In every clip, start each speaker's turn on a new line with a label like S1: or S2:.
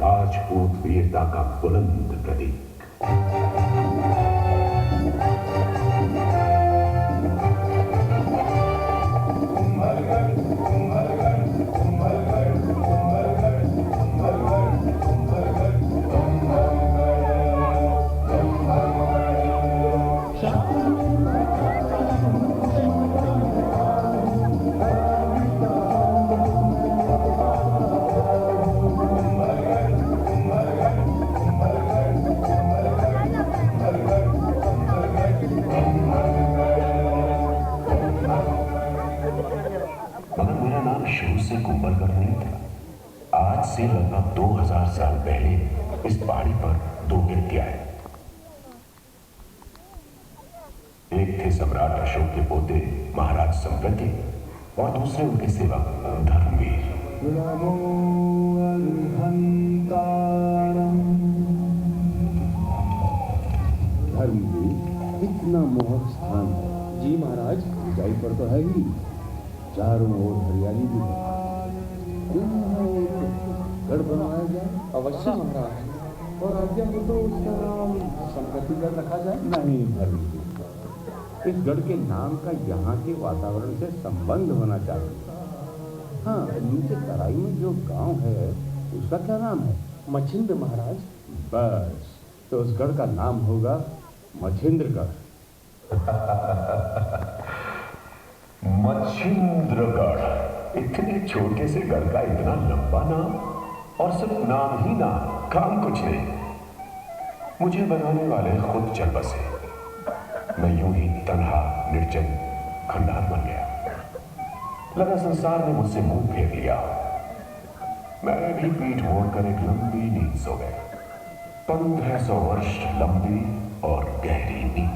S1: राजपूत वीरता का बुलंद प्रतीक।
S2: से लगभग 2000 साल पहले इस पहाड़ी पर दो व्यक्ति आए। एक थे सम्राट अशोक के पोते महाराज संप्रति और दूसरे उनके सेवक धर्मवीर।
S3: धर्मवीर इतना मोहक स्थान है।
S4: जी महाराज,
S3: ऊंचाई पर तो है ही, चारों ओर हरियाली भी है। गढ़ बनवाया जाए।
S4: अवश्य महाराज।
S3: और आज्ञा हो तो उसका नाम संप्रतिगढ़ रखा जाए। नहीं धर्मवीर, इस गढ़ के नाम का यहाँ के वातावरण से संबंध होना चाहिए। हाँ, नीचे तराई में जो गांव है उसका क्या नाम है?
S4: मछिंद्र महाराज।
S3: बस, तो उस गढ़ का नाम होगा मछिंद्रगढ़।
S2: मछिंद्रगढ़, इतने छोटे से गढ़ का इतना लंबा नाम, और सिर्फ नाम ही नाम, काम कुछ नहीं। मुझे बनाने वाले खुद चल बसे। मैं यूं ही तन्हा निर्जन खंडार बन गया। लगा संसार ने मुझसे मुंह फेर लिया। मैं भी पीठ मोड़कर एक लंबी नींद सो गया। 1500 वर्ष लंबी और गहरी नींद।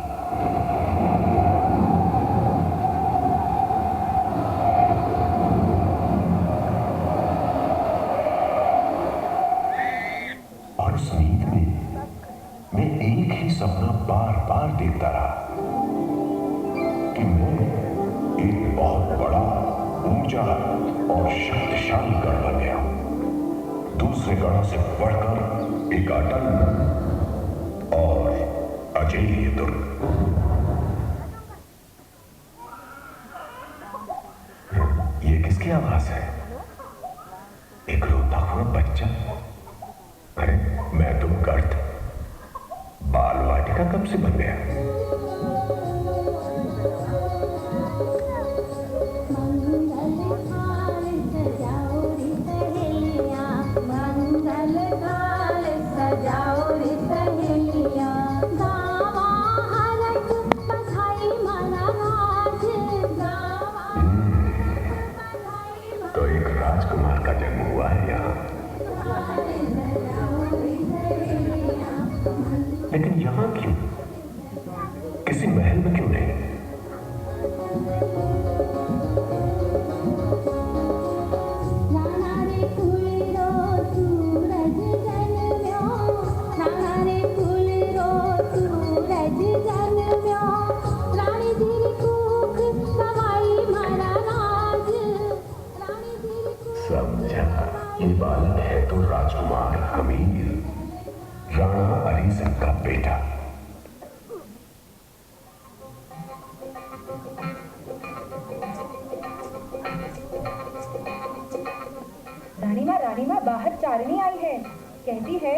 S2: और उस नींद में मैं एक ही सपना बार बार देखता रहा कि मैं एक बहुत बड़ा, ऊंचा और शक्तिशाली गढ़ बन गया हूं। दूसरे गढ़ों से बढ़कर एक अटल और अजेय दुर्ग। ये किसकी आवाज है? एक रोता हुआ बच्चा। अरे मैं तो गर्द बाल वाटिका कब से बन गया? तो एक राजकुमार का जन्म हुआ है यहाँ। लेकिन यहाँ क्यों? किसी महल में क्यों नहीं?
S5: चारणी आई है, कहती है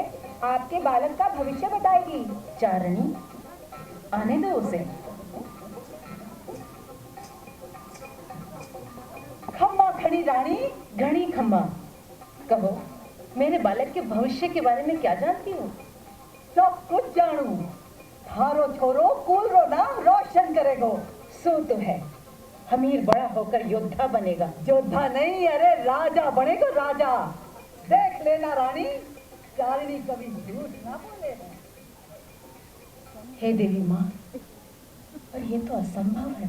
S5: आपके बालक का भविष्य बताएगी।
S6: चारणी, आने दो उसे।
S5: खम्मा खड़ी रानी।
S6: घड़ी खम्मा, कहो मेरे बालक के भविष्य के बारे में क्या जानती हो?
S5: सब कुछ जानू। थारो छोरो कुल रो नाम रोशन करेगो।
S6: सो तो है, हमीर बड़ा होकर योद्धा बनेगा।
S5: योद्धा नहीं, अरे राजा बनेगा, राजा। देख लेना रानी, चारणी कभी झूठ ना बोले।
S6: हे देवी माँ, पर ये तो असंभव है।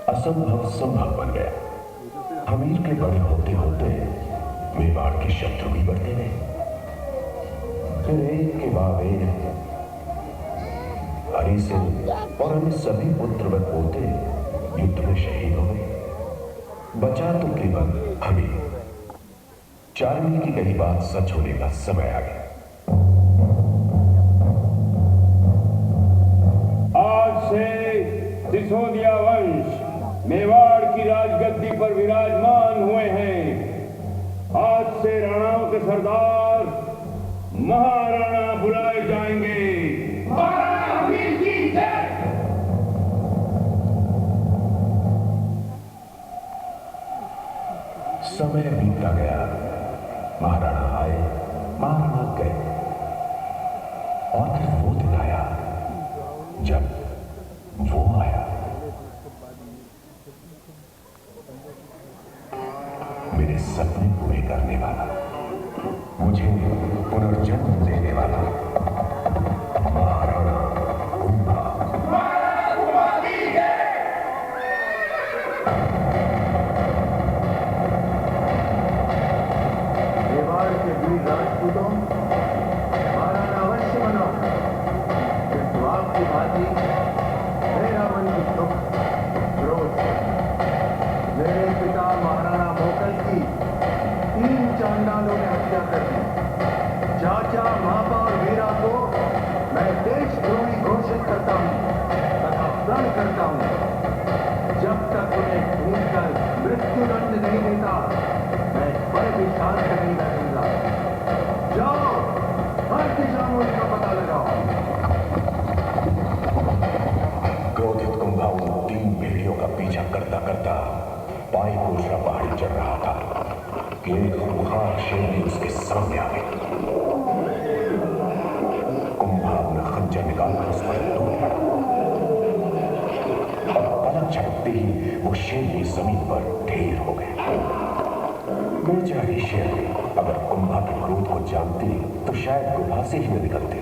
S2: असंभव संभव बन गया। हमीर के बड़े होते होते मेवाड़ के शत्रु भी बढ़ते गए। फिर एक के बाद एक हरि सिंह और अन्य सभी पुत्र व पोते युद्ध में शहीद हो गए। बचा तो केवल हमीर। चारणी की कही बात सच होने का समय आ गया।
S3: आज से सिसोदिया वंश मेवाड़ की राजगद्दी पर विराजमान हुए हैं। आज से राणाओं के सरदार महाराणा बुलाए जाएंगे।
S2: समय बीतता गया। महाराणा आए, महाराणा गए, और फिर वो दिन आया जब वो आया। मेरे सपने पूरे करने वाला, मुझे पुनर्जन्म देने वाला महाराणा कुंभा।
S1: मेवाड़ के वीर राजपूतों, महाराणा अवश्य बनो। किंतु आपकी भांति मेरा मन भी दुख क्रोध है। मेरे पिता महाराणा मोकल की 3 चांडालों ने हत्या कर दी। चाचा, मापा और वीरा को मैं देशद्रोही घोषित करता हूँ तथा प्रण करता हूँ। जब तक उन्हें ढूंढकर मृत्युदंड नहीं देता, मैं पर भी शांत नहीं बैठूंगा। जाओ, हर दिशा में उसका पता लगाओ।
S2: क्रोधित कुंभा उन 3 भेड़ियों का पीछा करता करता पाई कोसरा पहाड़ी चढ़ रहा था कि एक खूंखार शेरनी उसके सामने आ गई। कुंभा अपना खंजर निकालकर उस पर टूट पड़ा और पलक झपकते ही वो शेरनी जमीन पर ढेर हो गए। बेचारी शेरनी अगर कुंभा के क्रोध को जानती तो शायद गुफा से ही न निकलती।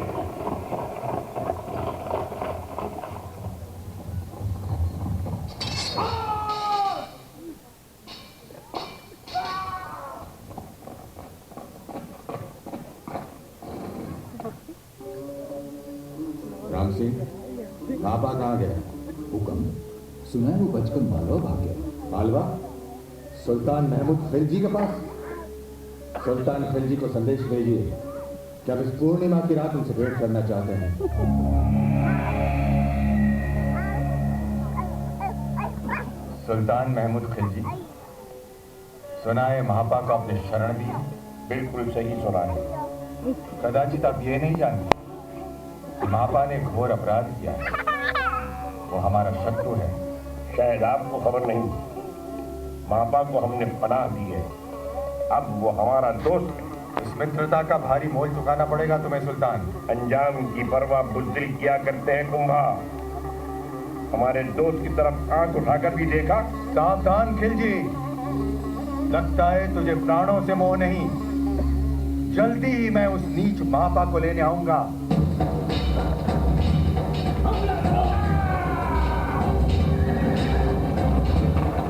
S3: राम सिंह, बाबा कहाँ गया?
S7: हुक्म, सुना है वो बचपन मालवा भाग गया।
S3: मालवा? सुल्तान महमूद खिलजी के पास? सुल्तान खिलजी को संदेश भेजिए कि अब इस पूर्णिमा की रात उनसे भेंट करना चाहते हैं।
S8: सुल्तान महमूद खिलजी, सुना है महापा को अपनी शरण दी।
S2: बिल्कुल सही सुना है।
S8: कदाचित आप ये नहीं जानते कि महापा ने घोर अपराध किया है। वो हमारा शत्रु है।
S2: शायद आपको खबर नहीं, महापा को हमने पनाह दी है। अब वो हमारा दोस्त है।
S8: इस मित्रता का भारी मोल चुकाना पड़ेगा तुम्हें सुल्तान।
S2: अंजाम की परवाह बुज़दिल किया करते हैं कुंभा। हमारे दोस्त की तरफ आंख उठाकर भी देखा।
S8: सावधान खिलजी, लगता है तुझे प्राणों से मोह नहीं। जल्दी ही मैं उस नीच महापा को लेने आऊंगा।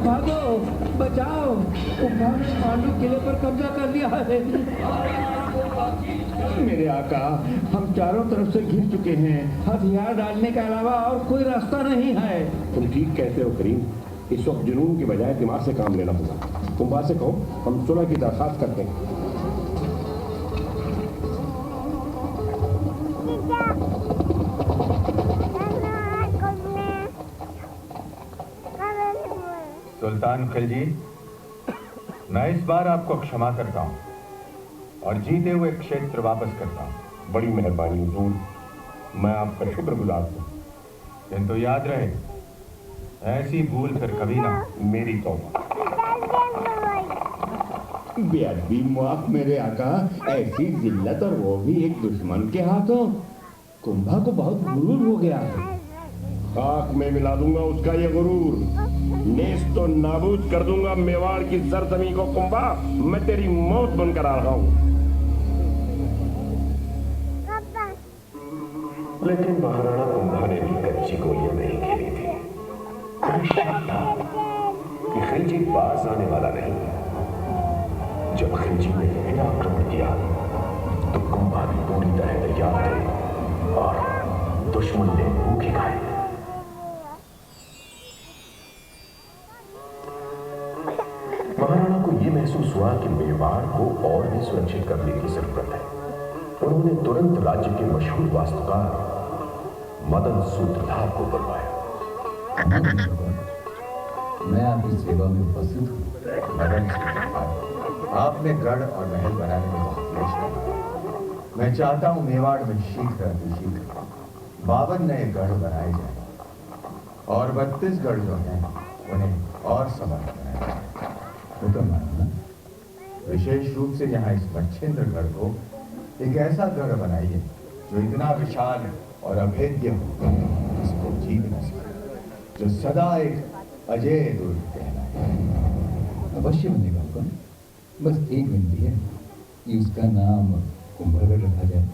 S4: भागो, बचाओ, उन्होंने पांडु किले पर कब्जा कर लिया है। मेरे आका, हम चारों तरफ से घिर चुके हैं। हथियार डालने के अलावा और कोई रास्ता नहीं है।
S2: तुम ठीक कहते हो करीम। इस वक्त जुनून की बजाय दिमाग से काम लेना होगा। कुंभा से कहो हम सुलह की दरखास्त करते हैं।
S8: सुल्तान खिलजी, मैं इस बार आपको क्षमा करता हूं। और जीते हुए क्षेत्र वापस करता हूं।
S2: बड़ी मेहरबानी हुजूर, मैं आपका शुक्रगुजार हूँ।
S8: किंतु याद रहे, ऐसी भूल फिर कभी ना।
S2: मेरी तौबा।
S3: बेअदबी माफ मेरे आका, ऐसी जिल्लत और वो भी एक दुश्मन के हाथों। कुंभा को बहुत गुरूर हो गया है।
S2: खाक में मिला दूंगा उसका ये गुरूर, नेस तो नाबूद कर दूंगा मेवाड़ की सरजमी को। कुंभा, मैं तेरी मौत बनकर आ रहा हूं। लेकिन महाराणा कुंभा ने भी कच्ची गोलियां नहीं खेली थी। मुझे शक था कि खिलजी बाज आने वाला नहीं। जब खिलजी ने फिर आक्रमण किया तो कुंभा भी पूरी तरह तैयार थे और दुश्मन ने भूखे खाए। महाराणा को यह महसूस हुआ कि मेवाड़ को और भी सुरक्षित करने की जरूरत है। उन्होंने तुरंत राज्य के मशहूर वास्तुकार मदन सूत्रधार को बुलवाया।
S7: मैं आपकी सेवा में उपस्थित हूँ।
S8: मदन सूत्रधार, आपने गढ़ और महल बनाने में बहुत क्लेश किया। मैं चाहता हूं मेवाड़ में शीघ्र 52 नए गढ़ बनाए जाएं और 32 गढ़ जो हैं उन्हें और समर्थ बनाया जाए।
S7: हुक्म मानना।
S8: विशेष रूप से यहाँ इस मच्छेंद्रगढ़ को एक ऐसा गढ़ बनाइए जो इतना विशाल और अभेद्य हो जिसको जीत न सके, जो सदा एक अजय दुर्ग कहलाए।
S7: अवश्य बनेगा हुक्म। बस एक विनती है कि उसका नाम कुंभलगढ़ रखा जाए।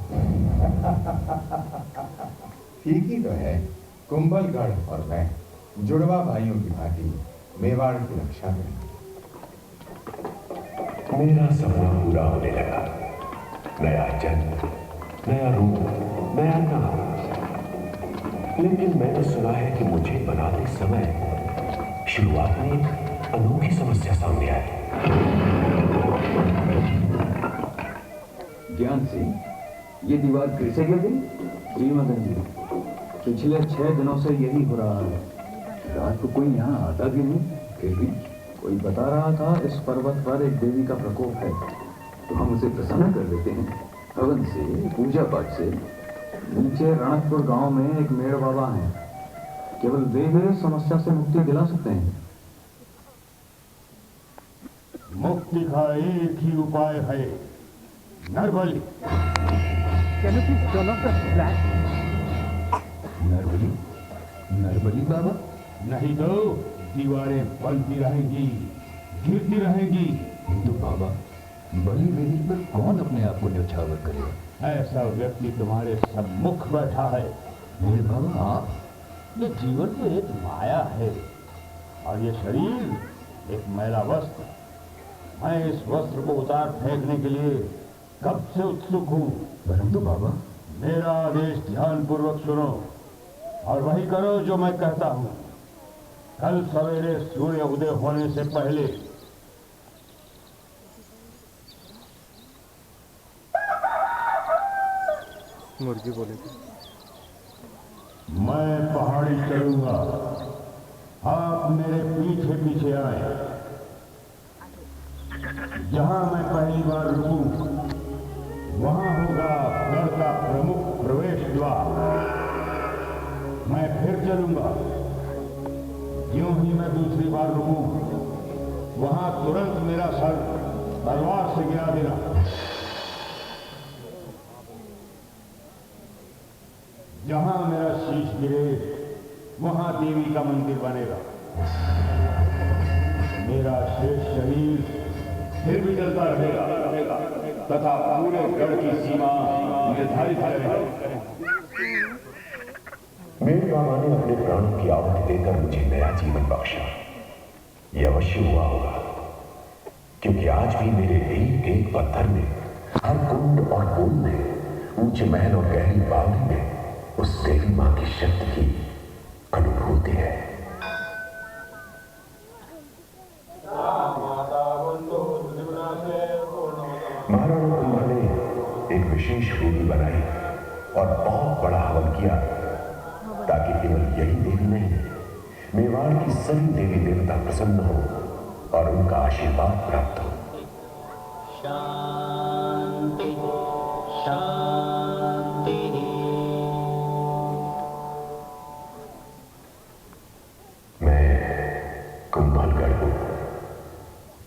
S8: ठीक ही तो है। कुंभलगढ़ और मैं जुड़वा भाइयों की भांति मेवाड़ की रक्षा करेंगे।
S2: मेरा सपना पूरा होने लगा। नया जन्म, नया रूप, नया नाम। लेकिन मैंने सुना है कि मुझे बनाते समय शुरुआत में एक अनोखी समस्या सामने आई।
S7: ज्ञान सिंह, ये दीवार फिर से गिर गई? जी मदन जी, पिछले 6 दिनों से यही हो रहा है। रात को कोई यहाँ आता भी नहीं। फिर भी कोई बता रहा था इस पर्वत पर एक देवी का प्रकोप है, तो हम उसे प्रसन्न कर देते हैं। हवन से, पूजा पाठ से। नीचे रणकपुर गांव में एक मेड़ बाबा हैं, केवल वे समस्या से मुक्ति दिला सकते हैं।
S4: मुक्ति का एक ही उपाय है, नरबली।
S7: नरबली? नरबली बाबा?
S4: नहीं तो दीवारें बनती रहेंगी, गिरती रहेंगी।
S7: तो बाबा, बलि वेदी पर कौन अपने आप को न्यौछावर करेगा?
S4: ऐसा व्यक्ति तुम्हारे सम्मुख बैठा है।
S7: मेरे बाबा, आप?
S4: ये जीवन में एक माया है और ये शरीर एक मैला वस्त्र। मैं इस वस्त्र को उतार फेंकने के लिए कब से उत्सुक हूँ।
S7: परंतु बाबा,
S4: मेरा आदेश ध्यान पूर्वक सुनो और वही करो जो मैं कहता हूँ। कल सवेरे सूर्य उदय होने से पहले
S1: मुर्गी बोले
S4: मैं पहाड़ी चढ़ूंगा, आप मेरे पीछे पीछे आए। जहां मैं पहली बार रुकूं, वहां होगा गढ़ का प्रमुख प्रवेश द्वार। मैं फिर चलूंगा। यूं ही मैं दूसरी बार रुकूं, वहां तुरंत मेरा सर तलवार से गिरा देना। जहां मेरा शीश गिरे, वहां देवी का मंदिर बनेगा। मेरा शेष शरीर फिर भी जलता रहेगा तथा पूरे गढ़ की सीमा निर्धारित करेगा।
S2: मेरे बाबा ने अपने प्राणों की आहुति देकर मुझे नया जीवन बख्शा। यह अवश्य हुआ होगा, क्योंकि आज भी मेरे एक एक पत्थर में, हर कुंड और बूंद में, ऊंचे महल और गहरी बावड़ी में उस देवी मां की शक्ति की अनुभूति है। महाराणा कुंभा ने एक विशेष वेदी बनाई और बहुत बड़ा हवन किया, ताकि केवल यही देवी नहीं, मेवाड़ की सभी देवी देवता प्रसन्न हो और उनका आशीर्वाद प्राप्त हो।
S9: शांति।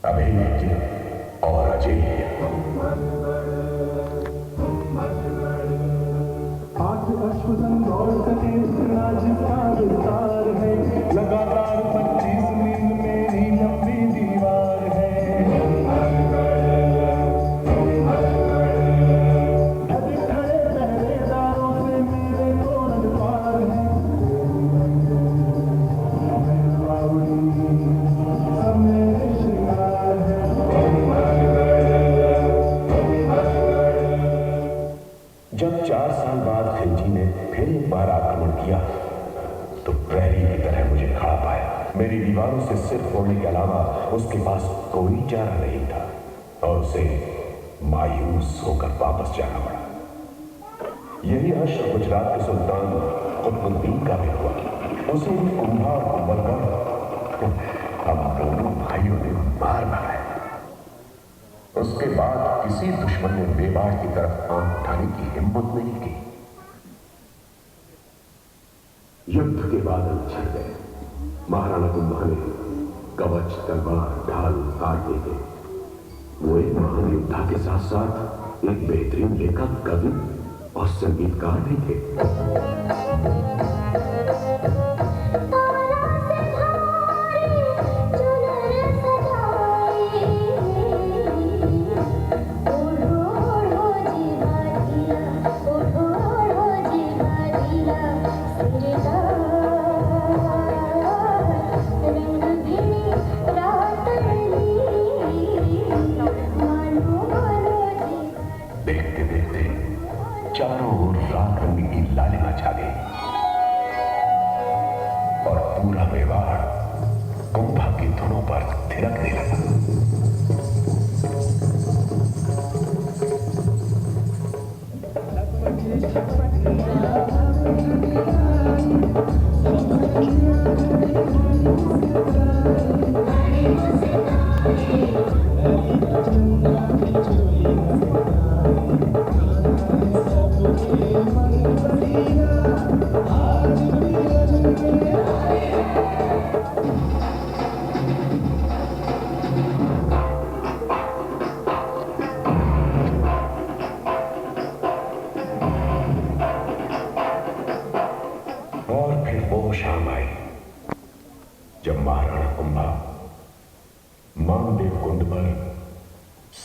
S2: अभेद्य और अजेय।
S9: आठ अश्वसंध और सकेन्द्र जिसका विस्तार है, लगातार 25 मील मेरी लंबी दीवार है। खड़े पहरेदारों से मेरे तोरण पार है, सब मेरे श्रृंगार है।
S2: जब 4 साल बाद खिलजी ने फिर एक बार आक्रमण किया तो प्रहरी की तरह मुझे खा पाया। मेरी दीवारों से सिर फोड़ने के अलावा उसके पास कोई चारा नहीं था और उसे मायूस होकर वापस जाना पड़ा। यही हश्र गुजरात के सुल्तान कुतुबुद्दीन का भी हुआ। उसे कुंभा और कुंभलगढ़ हम दोनों भाइयों ने मार मारा। उसके बाद किसी दुश्मन ने मेवाड़ की तरफ आंख उठाने की हिम्मत नहीं की। युद्ध के बादल छट गए। महाराणा कुंभा ने कवच, तलवार, ढाल उतार दिए। वो एक महान योद्धा के साथ साथ एक बेहतरीन लेखक, कवि और संगीतकार भी थे। देखते देखते चारों ओर रात रंग की लालिमा छा गई और पूरा मेवाड़ कुंभा की धुनों पर थिरकने लगा। और फिर वो शाम आई जब महाराणा कुंभा मानदेव कुंड पर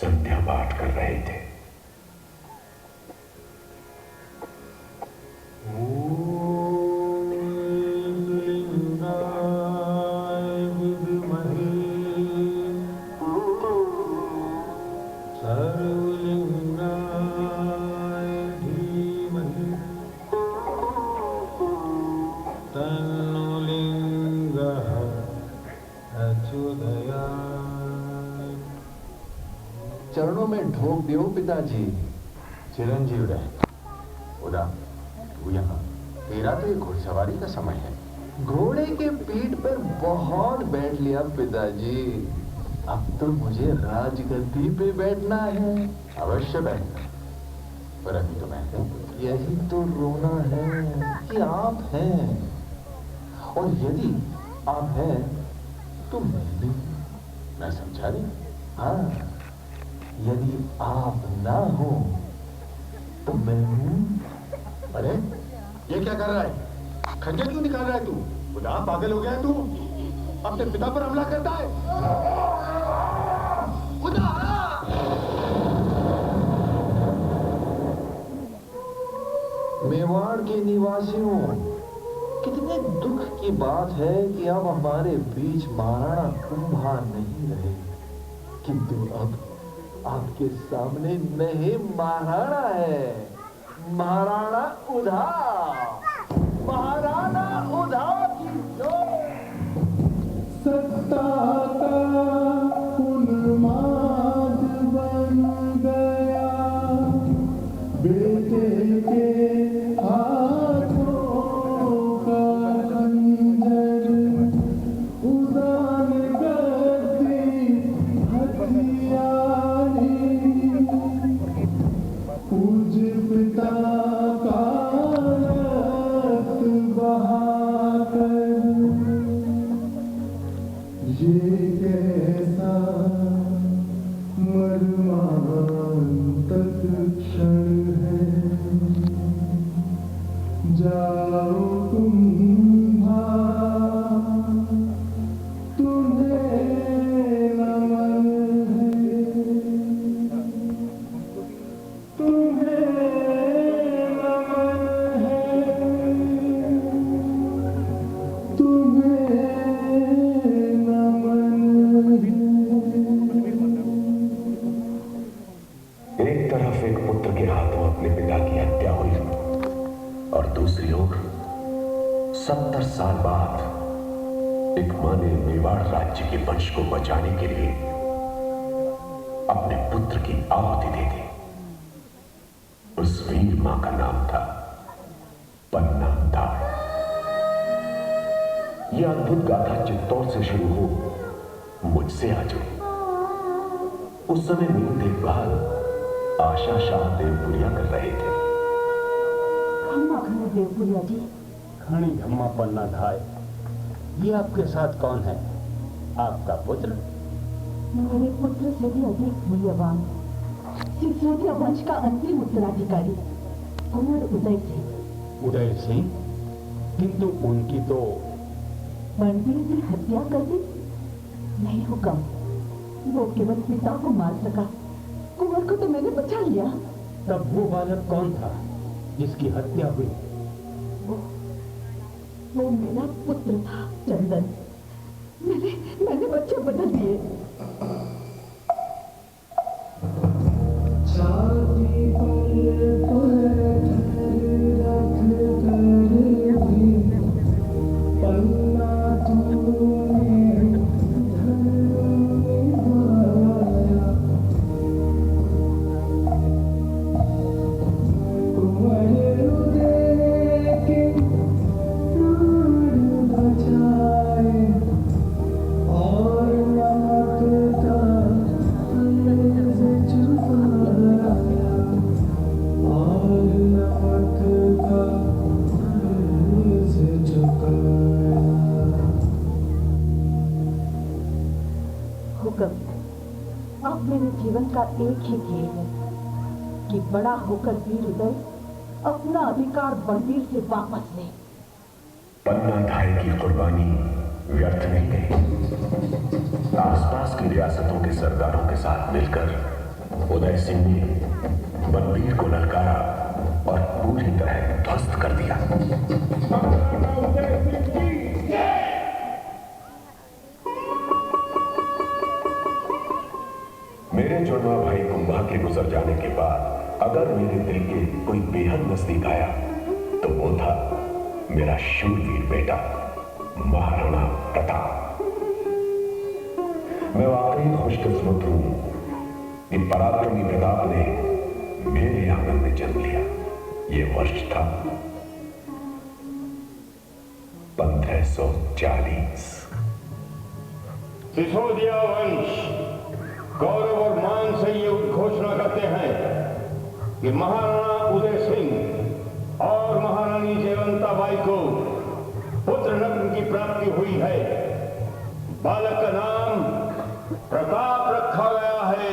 S2: संध्या पाठ कर रहे थे।
S8: चरणों में ढोक दियो पिताजी।
S4: चिरंजीव रहे। उदा, तू यहाँ, तेरा तो ये घुड़सवारी का समय है।
S8: घोड़े के पीठ पर बहुत बैठ लिया पिताजी, अब तो मुझे राजगद्दी पे बैठना है।
S4: अवश्य बैठना, पर अभी तो मैं
S8: यही तो रोना है कि आप हैं, और यदि आप हैं तो मैं भी।
S4: मैं समझा नहीं।
S8: हाँ, यदि आप ना हो तो मैं हूं।
S4: अरे ये क्या कर रहा है? खंजर क्यों निकाल रहा है तू? खुदा पागल हो गया है तू? अपने पिता पर हमला करता है? खुदा!
S8: मेवाड़ के निवासियों, कितने दुख की बात है कि अब हमारे बीच महाराणा कुंभा नहीं रहे, किंतु अब आपके सामने नहीं महाराणा है, महाराणा उधा। महाराणा उधा की जय।
S9: सत्ता का उन्माद बन गया, बेटे के हाथों का खंजर उड़ान करती हथियारी। पूज्य पिता का
S2: 70 साल बाद एक मां ने मेवाड़ राज्य के वंश को बचाने के लिए अपने पुत्र की आहुति दे दी। उस वीर मां का नाम था पन्ना धाय। यह अद्भुत गाथा चित्तौड़ से शुरू हो मुझसे आ जुड़ी। उस समय मेरी देखभाल आशा शाह देवपुरिया कर रहे थे।
S10: खम्मा देवपुरिया जी।
S4: खणी खम्मा पन्ना धाय, ये आपके साथ कौन है? आपका पुत्र?
S10: मेरे पुत्र से भी अधिक मूल्यवान सिसोदिया वंश का अंतिम उत्तराधिकारी कुंवर उदय सिंह।
S4: उदय सिंह? किंतु उनकी तो
S10: बनबीर ने हत्या कर दी। नहीं हुक्म, वो केवल पिता को मार सका, कुंवर को तो मैंने बचा लिया।
S4: तब वो बालक कौन था जिसकी हत्या हुई?
S10: वो मेरा पुत्र था चंदन। मैंने बच्चे बदल दिए। अब मेरे जीवन का एक ही ध्येय है कि बड़ा होकर वीर उदय अपना अधिकार बनबीर से वापस ले।
S2: पन्ना धाय की कुर्बानी व्यर्थ नहीं गई। आसपास की रियासतों के सरदारों के साथ मिलकर उदय सिंह ने बनबीर को ललकारा और पूरी तरह ध्वस्त कर दिया। मेरे जुड़वा भाई कुंभा के गुजर जाने के बाद अगर मेरे दिल के कोई बेहद नजदीक आया तो वो था मेरा शूरवीर बेटा महाराणा प्रताप। मैं वाकई खुशकिस्मत हूं कि पराक्रमी प्रताप ने मेरे आंगन में जन्म लिया। ये वर्ष था 1540।
S4: सिसोदिया वंश गौरव और मान से ये घोषणा करते हैं कि महाराणा उदय सिंह और महारानी जयवंताबाई को पुत्र रत्न की प्राप्ति हुई है। बालक का नाम प्रताप रखा गया है।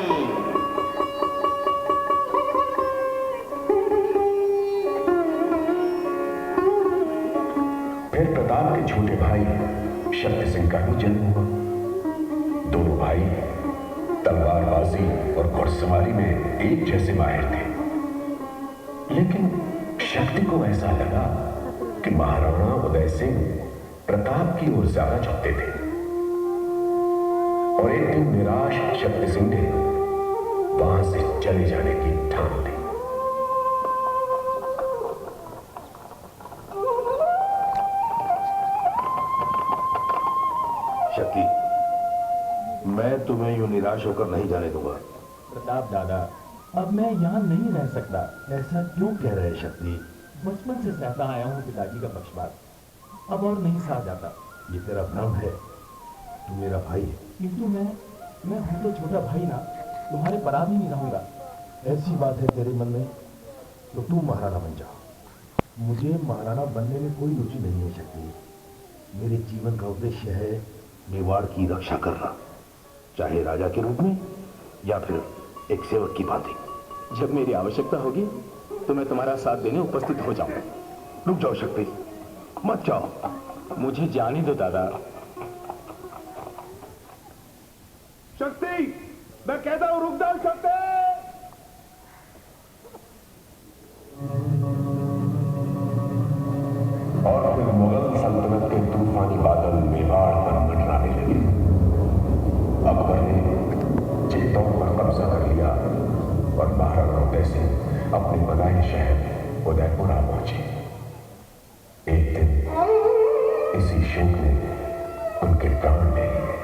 S2: फिर प्रताप के छोटे भाई शक्ति सिंह का भी जन्म हुआ। दोनों भाई तलवारबाजी और घुड़सवारी में एक जैसे माहिर थे, लेकिन शक्ति को ऐसा लगा कि महाराणा उदय सिंह प्रताप की ओर ज्यादा झुकते थे और एक दिन निराश शक्ति सिंह ने वहां से चले जाने की ठान ली।
S4: शक्ति, मैं तुम्हें यूं निराश होकर नहीं जाने दूंगा।
S11: प्रताप दादा, अब मैं यहाँ नहीं रह सकता।
S4: ऐसा क्यों कह रहे शक्ति?
S11: बचपन से सहता आया हूँ पिताजी का पक्षपात, अब और नहीं सहा जाता।
S4: ये तेरा भ्रम है, तू मेरा भाई है।
S11: किंतु मैं हूँ तो छोटा भाई ना, तुम्हारे बराबर ही नहीं रहूंगा।
S4: ऐसी बात है तेरे मन में तो तू महाराणा बन जा। मुझे महाराणा बनने में कोई रुचि नहीं है शक्ति। मेरे जीवन का उद्देश्य है मेवाड़ की रक्षा करना, चाहे राजा के रूप में या फिर एक सेवक की भांति।
S11: जब मेरी आवश्यकता होगी तो मैं तुम्हारा साथ देने उपस्थित हो जाऊंगा।
S4: रुक जाओ शक्ति, मत जाओ।
S11: मुझे जाने दो दादा।
S9: शक्ति, मैं कहता हूं रुक जाओ शक्ति।
S2: और फिर मुगल सल्तनत के तूफानी बादल मेवाड़ पर मंडराने लगे। अकबर ने चित्तौड़ पर कब्जा कर लिया और महाराणा उदय सिंह अपने बनाए शहर उदयपुरा पहुंचे। एक दिन इसी शोक ने उनके प्राण ले लिए।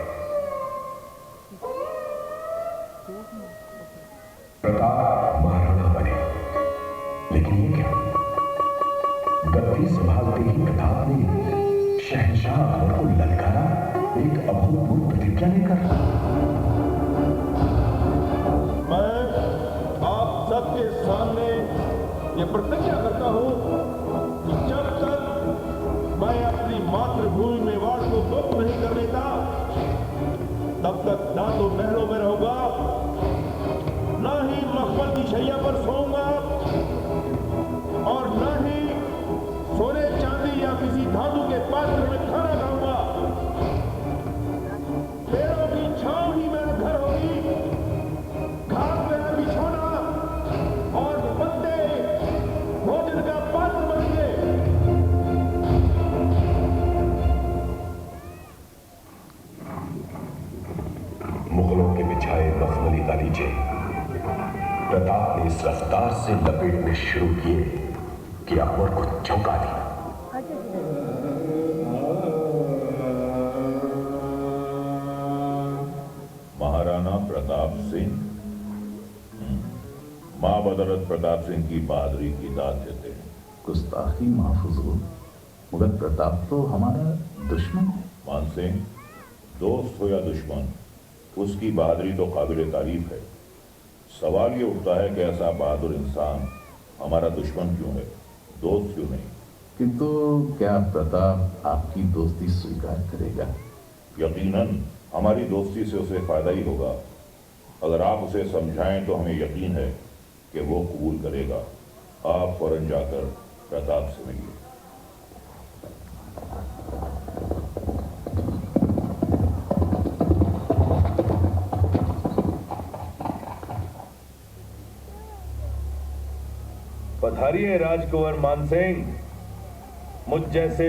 S2: प्रताप महाराणा बने, लेकिन ये क्या? गद्दी संभालते ही प्रताप ने शहंशाह अकबर को ललकारा, एक अभूतपूर्व प्रतिज्ञा लेकर।
S4: मैं आप सबके सामने ये प्रतिज्ञा करता हूं कि जब तक मैं अपनी मातृभूमि मेवाड़ को मुक्त नहीं कर देता, तब तक ना तो महलों में रहूंगा, ना ही मखमल की शैया पर सोऊंगा, और ना ही सोने चांदी या किसी धातु के पात्र में खाना खाऊंगा। पेड़ों की छांव ही मेरा घर होगी, घास मेरा बिछौना, और पत्ते भोजन का पात्र बनेंगे।
S2: मुगलों के बिछाए मखमली गालीचे प्रताप ने इस रफ्तार से लपेटने शुरू किए कि अकबर को चौंका दिया।
S4: महाराणा प्रताप सिंह मां बदौलत प्रताप सिंह की बहादुरी की दाद देते हैं।
S12: गुस्ताखी माफ हुजूर, मगर प्रताप तो हमारा दुश्मन है।
S4: मान सिंह, दोस्त हो या दुश्मन, उसकी बहादुरी तो काबिल तारीफ है। सवाल ये उठता है कि ऐसा बहादुर इंसान हमारा दुश्मन क्यों है, दोस्त क्यों नहीं?
S12: किंतु क्या प्रताप आपकी दोस्ती स्वीकार करेगा?
S4: यकीनन हमारी दोस्ती से उसे फायदा ही होगा। अगर आप उसे समझाएं तो हमें यकीन है कि वो कबूल करेगा। आप फौरन जाकर प्रताप से मिलिए।
S13: पधारिए राजकुंवर मानसिंह। मुझ जैसे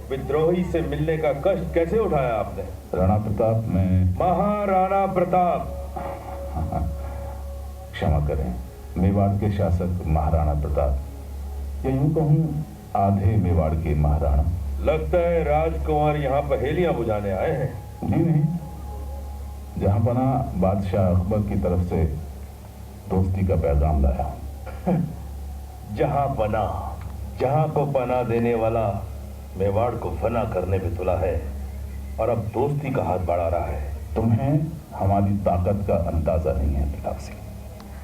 S13: विद्रोही से मिलने का कष्ट कैसे उठाया आपने?
S12: राणा प्रताप, मैं
S13: महाराणा प्रताप।
S12: क्षमा करें, मेवाड़ के शासक महाराणा प्रताप, या यूं कहूं आधे मेवाड़ के महाराणा।
S13: लगता है राजकुंवर यहाँ पहेलियां बुझाने आए हैं।
S12: जी नहीं, जहां पना बादशाह अकबर की तरफ से दोस्ती का पैगाम लाया।
S13: जहां को पना देने वाला मेवाड़ को फना करने पे तुला है, और अब दोस्ती का हाथ बढ़ा रहा है।
S12: तुम्हें हमारी ताकत का अंदाजा नहीं है प्रताप सिंह।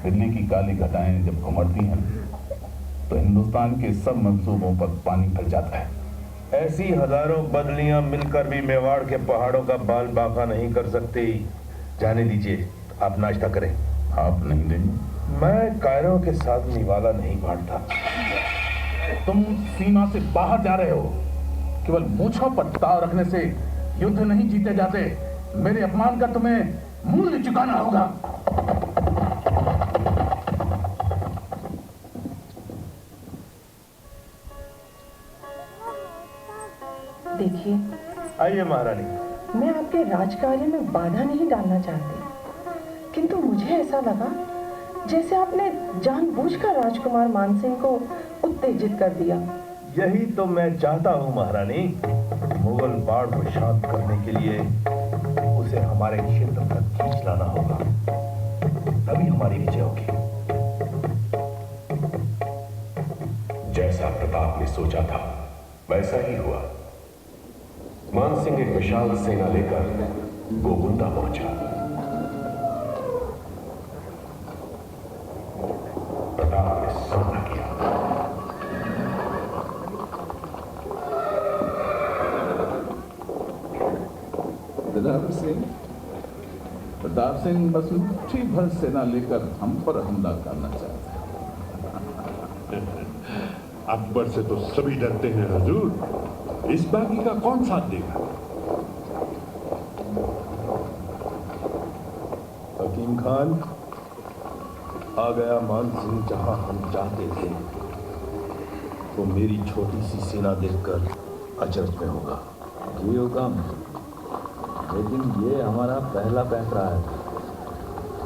S12: दिल्ली की काली घटाएं जब उमड़ती हैं तो हिंदुस्तान के सब मंसूबों पर पानी फैल जाता है।
S13: ऐसी हजारों बदलियां मिलकर भी मेवाड़ के पहाड़ों का बाल बांका नहीं कर सकती। जाने दीजिए, आप नाश्ता करें।
S12: आप नहीं देंगे?
S13: मैं कायरों के साथ निवाला नहीं बांटता।
S3: तुम सीमा से बाहर जा रहे हो। केवल मूंछों पर ताव रखने से युद्ध नहीं जीते जाते। मेरे अपमान का तुम्हें मूल्य चुकाना होगा।
S6: देखिए,
S13: आइए महारानी।
S6: मैं आपके राजकार्य में बाधा नहीं डालना चाहती, किंतु मुझे ऐसा लगा जैसे आपने जानबूझकर राजकुमार मानसिंह को उत्तेजित कर दिया।
S13: यही तो मैं चाहता हूँ महारानी। मुगल बाढ़ को शांत करने के लिए उसे हमारे क्षेत्र तक खींच लाना होगा, तभी हमारी विजय होगी।
S2: जैसा प्रताप ने सोचा था वैसा ही हुआ। मानसिंह एक विशाल सेना लेकर गोगुंदा पहुंचा। प्रताप ने सामना किया।
S12: प्रताप सिंह बस मुट्ठी भर सेना लेकर हम पर हमला करना चाहते हैं।
S2: अकबर से तो सभी डरते हैं हुजूर, इस बागी का कौन साथ देगा?
S13: हकीम खान, आ गया मानसिंह जहां हम चाहते थे। तो मेरी छोटी सी सेना देखकर अचरज में होगा।
S7: जी हुकम, लेकिन ये हमारा पहला पैंतरा है।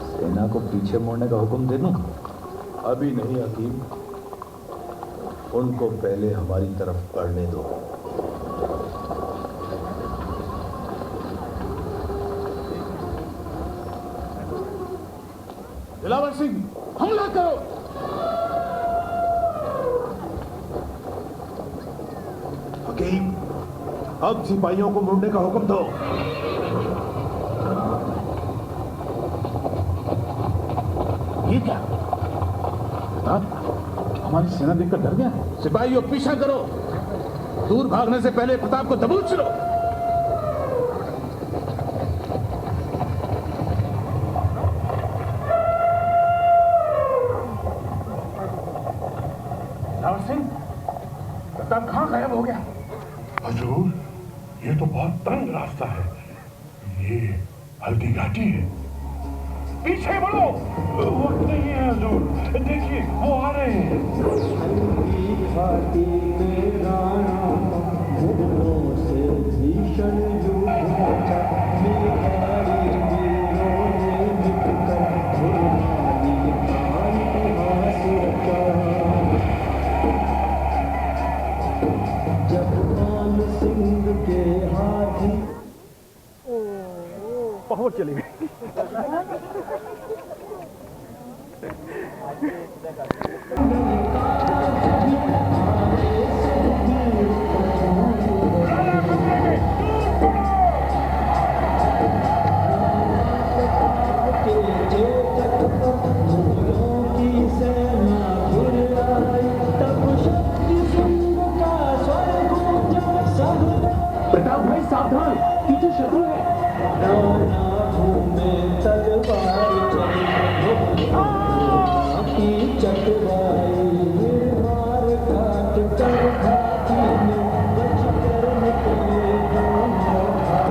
S7: सेना को पीछे मोड़ने का हुक्म दे दूं?
S13: अभी नहीं हकीम, उनको पहले हमारी तरफ पढ़ने दो। अब सिपाहियों को मुड़ने का हुक्म दो।
S12: ये क्या? हमारी सेना देखकर डर गया। सिपाहियों पीछा करो, दूर भागने से पहले प्रताप को दबोच लो। रावण सिंह, प्रताप कहाँ गायब हो गया?
S2: हजूर, ये तो बहुत तंग रास्ता है। ये हल्दी घाटी है। पीछे बढ़ो। वक्त नहीं है हजूर, देखिए वो आ रहे हैं।
S9: हल्दी घाटी में राणा मुगलों से भीषण युद्ध मचा। बिहारी वीरों ने मिटकर गुरबानी का इतिहास रचा। जब मान सिंह के हाथी
S12: पहुंच चली गई।
S9: प्रताप भाई सावधान, पीछे शत्रु है। में तलवार की चटवाई मार काट कर घाटी में बच कर निकले दोनों भाई।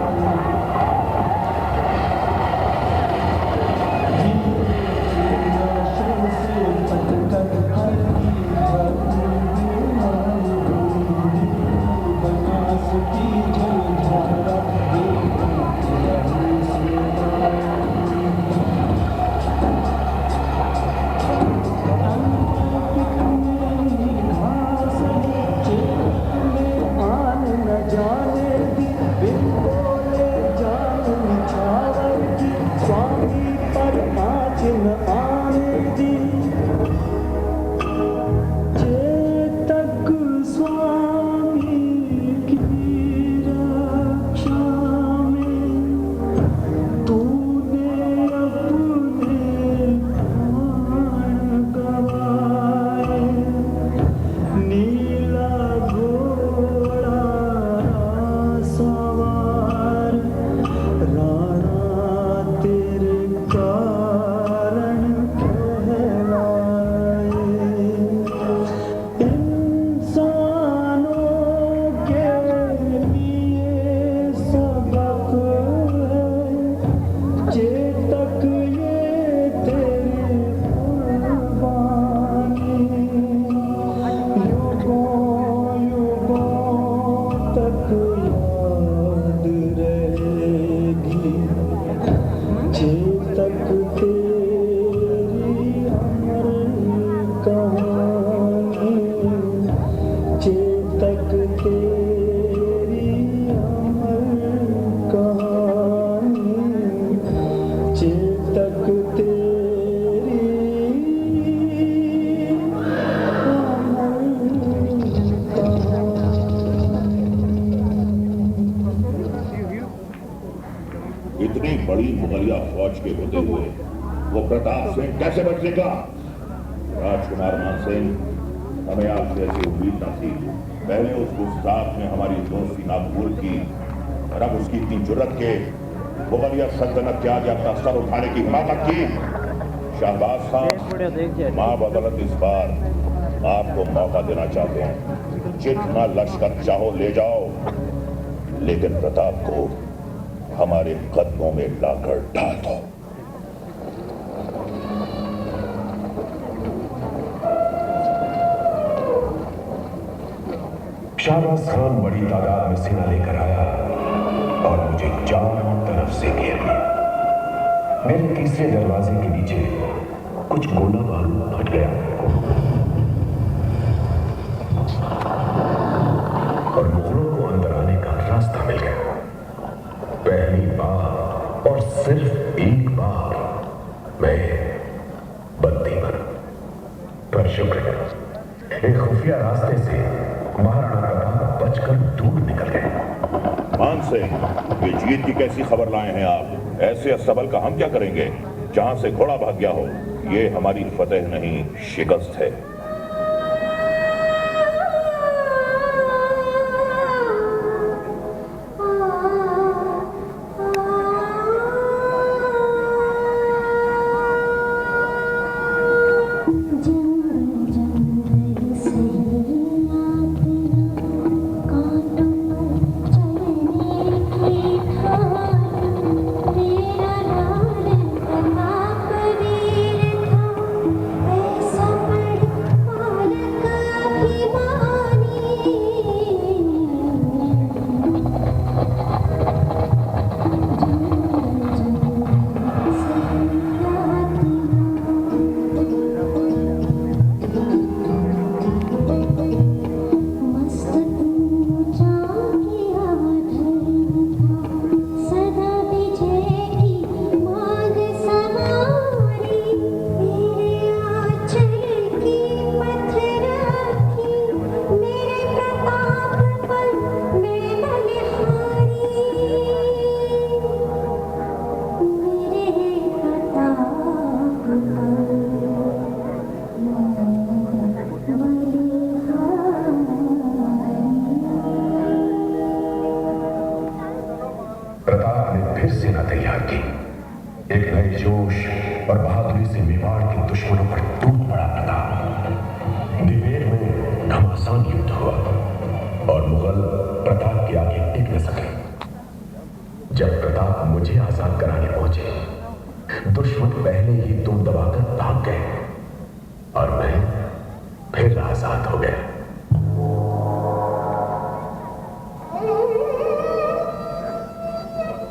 S9: से पटकर हल्दी बनास की झलझारा जाने दी बिन बोले जान निछावर की स्वामी पर आँच न आने दी। चेतक स्वामी की रक्षा में तूने अपने प्राण गवाए। नीला घोड़ा सवार राणा तेरे कारण कहलाए। इंसानों के लिए सबक है चेतक ये तेरी कुर्बानी। युगों युगों तक याद रहेगी चेतक तेरी अमर कहानी। चेतक तेरी अमर कहानी। चेतक तेरी
S14: इतनी बड़ी मुगलिया फौज के होते हुए वो प्रताप सिंह कैसे बच निकला? राजकुमार मानसिंह, हमें आपसे ऐसी उम्मीद न थी। पहले उस गुस्ताख ने हमारी दोस्ती नाबूर की और अब उसकी इतनी जुर्रत के मुगलिया सल्तनत के आगे अपना सर उठाने की हिम्मत की। शाहबाज साहब, मां बदौलत इस बार आपको मौका देना चाहते हैं। जितना लश्कर चाहो ले जाओ, लेकिन प्रताप को हमारे कदमों में लाकर डाल दो।
S2: शाहबाज खान बड़ी तादाद में सेना लेकर आया और मुझे चारों तरफ से घेर लिया। मेरे तीसरे दरवाजे के नीचे कुछ गोला बारूद फट गया और मुगलों को अंदर आने का रास्ता मिल गया। पहली बार और सिर्फ एक बार मैं बंदी बना, पर शुक्र है एक खुफिया रास्ते से महाराणा प्रताप बचकर दूर निकल गए।
S14: मानसिंह, ये जीत की कैसी खबर लाए हैं आप? ऐसे अस्तबल का हम क्या करेंगे? जहां से घोड़ा भाग गया हो, ये हमारी फतेह नहीं शिकस्त है।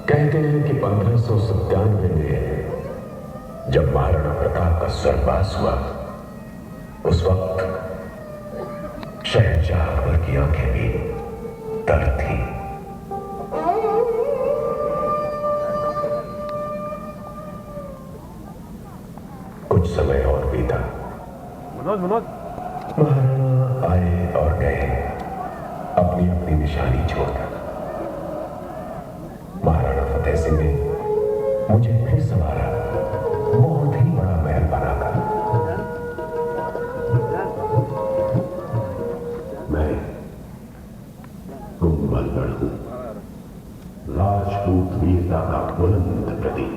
S2: कहते हैं कि 1597 में जब महाराणा प्रताप का स्वर्गवास हुआ, उस वक्त शहंशाह अकबर की आंखें भी तर थी। कुछ समय और बीता। महाराणा आए और गए अपनी अपनी निशानी छोड़कर। महाराणा फतेह सिंह ने मुझे फिर संवारा, बहुत ही बड़ा महल बनाकर। मैं कुंभलगढ़ हूं, राजपूत वीरता का बुलंद प्रतीक।